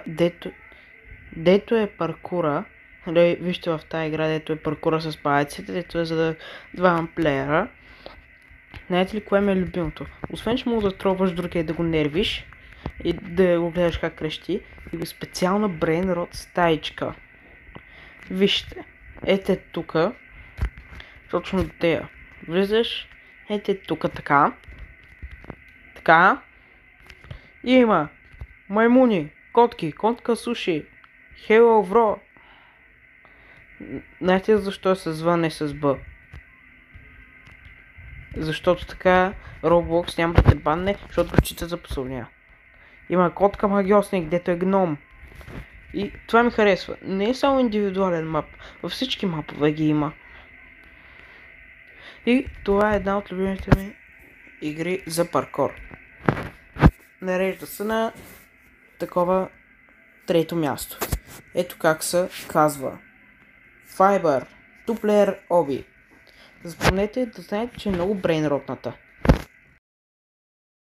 дето, дето е паркура, нали, вижте в тази игра, дето е паркура с палеците, дето е за да двама плеера. Знаете ли кое ми е любимото? Освен, че мога да троваш другия и да го нервиш и да го гледаш как крещи, и го специална Brain Rot стаичка. Вижте, ете тука, точно до тея. Влизаш, ете тука така. Така. И има маймуни, котки, котка суши, Hello Bro. Знаете защо е с В, не с Б? Защото така Roblox няма да те банне, защото го счита за пасовня. Има котка магиосник, дето е гном. И това ми харесва. Не е само индивидуален мап, във всички мапове ги има. И това е една от любимите ми игри за паркор. Нарежда се на такова трето място. Ето как се казва. Fiber. Two-player Obi. Запомнете да знаете, че е много брейнротната.